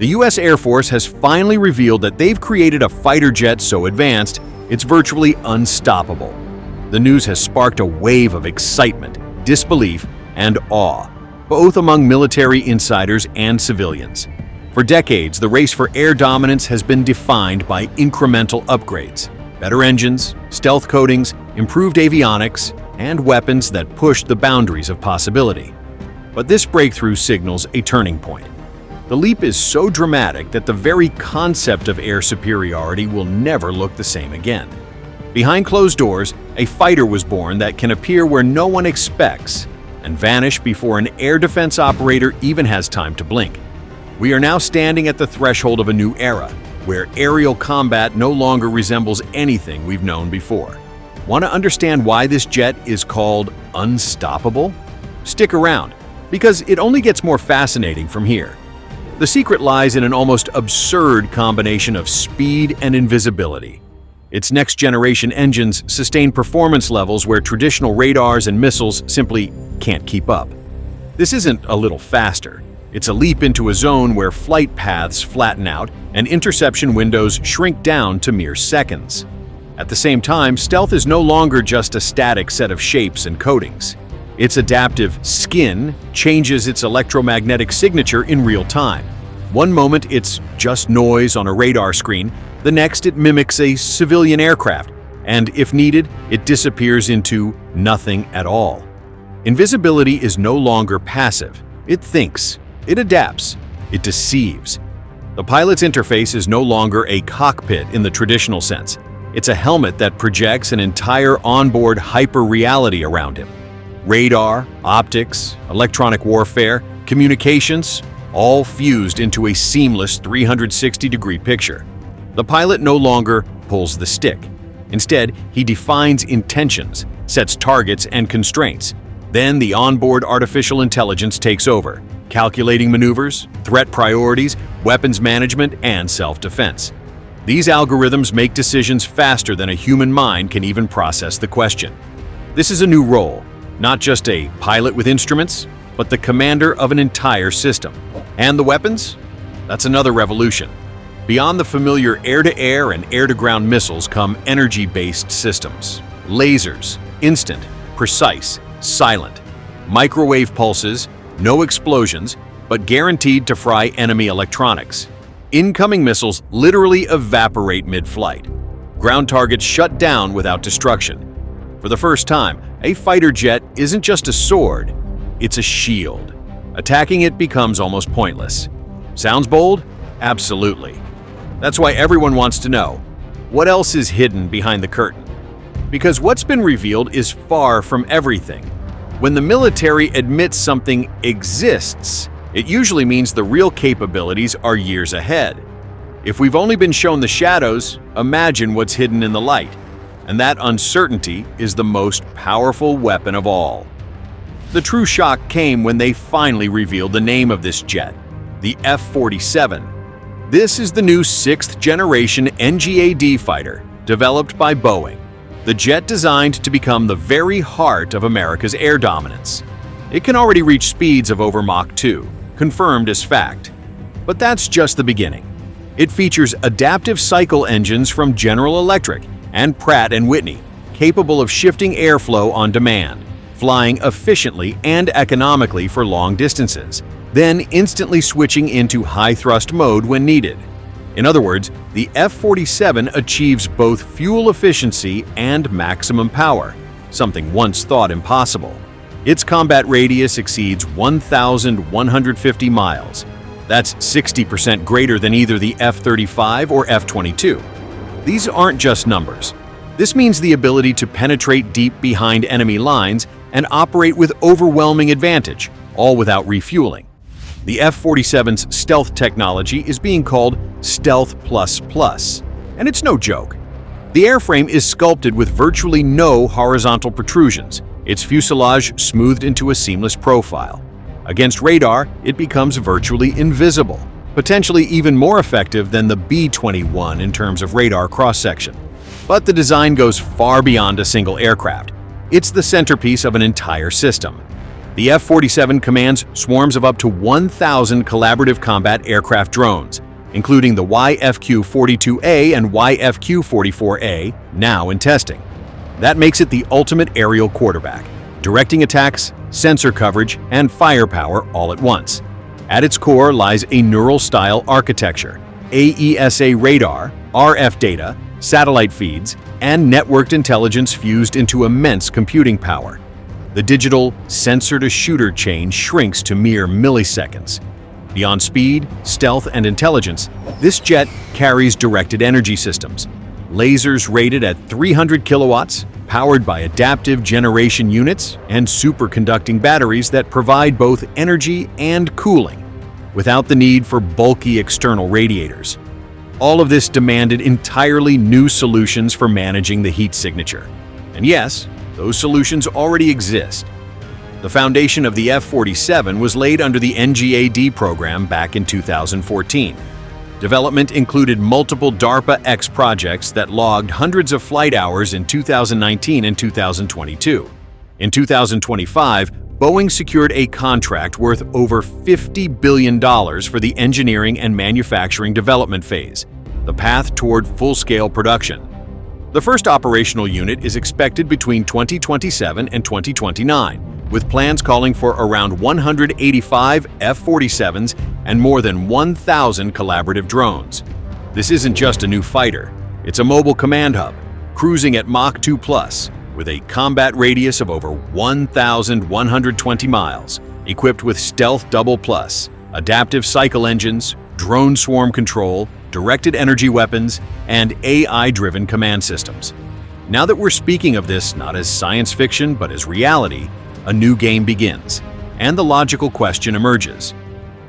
The US Air Force has finally revealed that they've created a fighter jet so advanced, it's virtually unstoppable. The news has sparked a wave of excitement, disbelief, and awe, both among military insiders and civilians. For decades, the race for air dominance has been defined by incremental upgrades, better engines, stealth coatings, improved avionics, and weapons that pushed the boundaries of possibility. But this breakthrough signals a turning point. The leap is so dramatic that the very concept of air superiority will never look the same again. Behind closed doors, a fighter was born that can appear where no one expects and vanish before an air defense operator even has time to blink. We are now standing at the threshold of a new era, where aerial combat no longer resembles anything we've known before. Want to understand why this jet is called unstoppable? Stick around, because it only gets more fascinating from here. The secret lies in an almost absurd combination of speed and invisibility. Its next-generation engines sustain performance levels where traditional radars and missiles simply can't keep up. This isn't a little faster. It's a leap into a zone where flight paths flatten out and interception windows shrink down to mere seconds. At the same time, stealth is no longer just a static set of shapes and coatings. Its adaptive skin changes its electromagnetic signature in real time. One moment it's just noise on a radar screen, the next it mimics a civilian aircraft, and if needed, it disappears into nothing at all. Invisibility is no longer passive. It thinks, it adapts, it deceives. The pilot's interface is no longer a cockpit in the traditional sense. It's a helmet that projects an entire onboard hyper-reality around him. Radar, optics, electronic warfare, communications, all fused into a seamless 360-degree picture. The pilot no longer pulls the stick. Instead, he defines intentions, sets targets and constraints. Then the onboard artificial intelligence takes over, calculating maneuvers, threat priorities, weapons management, and self-defense. These algorithms make decisions faster than a human mind can even process the question. This is a new role, not just a pilot with instruments, but the commander of an entire system. And the weapons? That's another revolution. Beyond the familiar air-to-air and air-to-ground missiles come energy-based systems. Lasers, instant, precise, silent. Microwave pulses, no explosions, but guaranteed to fry enemy electronics. Incoming missiles literally evaporate mid-flight. Ground targets shut down without destruction. For the first time, a fighter jet isn't just a sword, it's a shield. Attacking it becomes almost pointless. Sounds bold? Absolutely. That's why everyone wants to know, what else is hidden behind the curtain? Because what's been revealed is far from everything. When the military admits something exists, it usually means the real capabilities are years ahead. If we've only been shown the shadows, imagine what's hidden in the light. And that uncertainty is the most powerful weapon of all. The true shock came when they finally revealed the name of this jet, the F-47. This is the new 6th-generation NGAD fighter, developed by Boeing, the jet designed to become the very heart of America's air dominance. It can already reach speeds of over Mach 2, confirmed as fact. But that's just the beginning. It features adaptive cycle engines from General Electric and Pratt & Whitney, capable of shifting airflow on demand, flying efficiently and economically for long distances, then instantly switching into high-thrust mode when needed. In other words, the F-47 achieves both fuel efficiency and maximum power, something once thought impossible. Its combat radius exceeds 1,150 miles. That's 60% greater than either the F-35 or F-22. These aren't just numbers. This means the ability to penetrate deep behind enemy lines and operate with overwhelming advantage, all without refueling. The F-47's stealth technology is being called Stealth++, and it's no joke. The airframe is sculpted with virtually no horizontal protrusions, its fuselage smoothed into a seamless profile. Against radar, it becomes virtually invisible, potentially even more effective than the B-21 in terms of radar cross-section. But the design goes far beyond a single aircraft. It's the centerpiece of an entire system. The F-47 commands swarms of up to 1,000 collaborative combat aircraft drones, including the YFQ-42A and YFQ-44A, now in testing. That makes it the ultimate aerial quarterback, directing attacks, sensor coverage, and firepower all at once. At its core lies a neural-style architecture, AESA radar, RF data, satellite feeds, and networked intelligence fused into immense computing power. The digital sensor-to-shooter chain shrinks to mere milliseconds. Beyond speed, stealth, and intelligence, this jet carries directed energy systems. Lasers rated at 300 kilowatts, powered by adaptive generation units and superconducting batteries that provide both energy and cooling, without the need for bulky external radiators. All of this demanded entirely new solutions for managing the heat signature. And yes, those solutions already exist. The foundation of the F-47 was laid under the NGAD program back in 2014. Development included multiple DARPA-X projects that logged hundreds of flight hours in 2019 and 2022. In 2025, Boeing secured a contract worth over $50 billion for the engineering and manufacturing development phase, the path toward full-scale production. The first operational unit is expected between 2027 and 2029, with plans calling for around 185 F-47s and more than 1,000 collaborative drones. This isn't just a new fighter, it's a mobile command hub, cruising at Mach 2+, with a combat radius of over 1,120 miles, equipped with Stealth Double Plus, adaptive cycle engines, drone swarm control, directed energy weapons, and AI-driven command systems. Now that we're speaking of this not as science fiction but as reality, a new game begins, and the logical question emerges.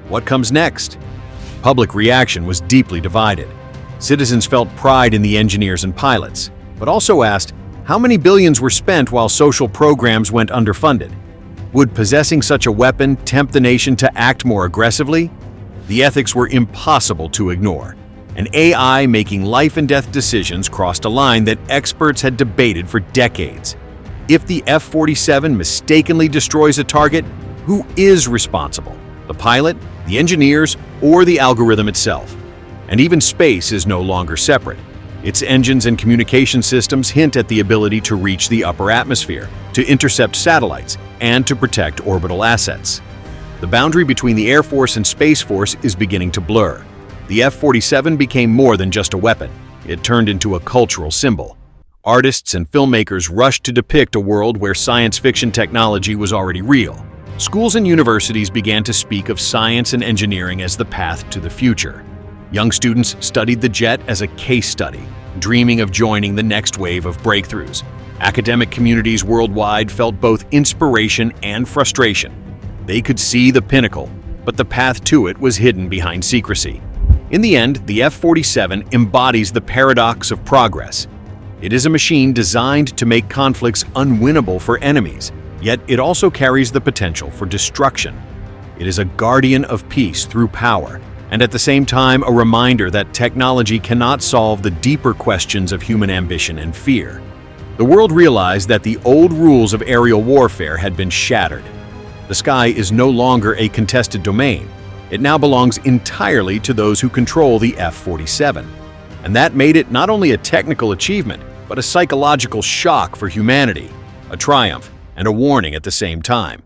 What comes next? Public reaction was deeply divided. Citizens felt pride in the engineers and pilots, but also asked, how many billions were spent while social programs went underfunded? Would possessing such a weapon tempt the nation to act more aggressively? The ethics were impossible to ignore. An AI making life-and-death decisions crossed a line that experts had debated for decades. If the F-47 mistakenly destroys a target, who is responsible? The pilot, the engineers, or the algorithm itself? And even space is no longer separate. Its engines and communication systems hint at the ability to reach the upper atmosphere, to intercept satellites, and to protect orbital assets. The boundary between the Air Force and Space Force is beginning to blur. The F-47 became more than just a weapon. It turned into a cultural symbol. Artists and filmmakers rushed to depict a world where science fiction technology was already real. Schools and universities began to speak of science and engineering as the path to the future. Young students studied the jet as a case study, dreaming of joining the next wave of breakthroughs. Academic communities worldwide felt both inspiration and frustration. They could see the pinnacle, but the path to it was hidden behind secrecy. In the end, the F-47 embodies the paradox of progress. It is a machine designed to make conflicts unwinnable for enemies, yet it also carries the potential for destruction. It is a guardian of peace through power, and at the same time a reminder that technology cannot solve the deeper questions of human ambition and fear. The world realized that the old rules of aerial warfare had been shattered. The sky is no longer a contested domain. It now belongs entirely to those who control the F-47. And that made it not only a technical achievement, but a psychological shock for humanity, a triumph and a warning at the same time.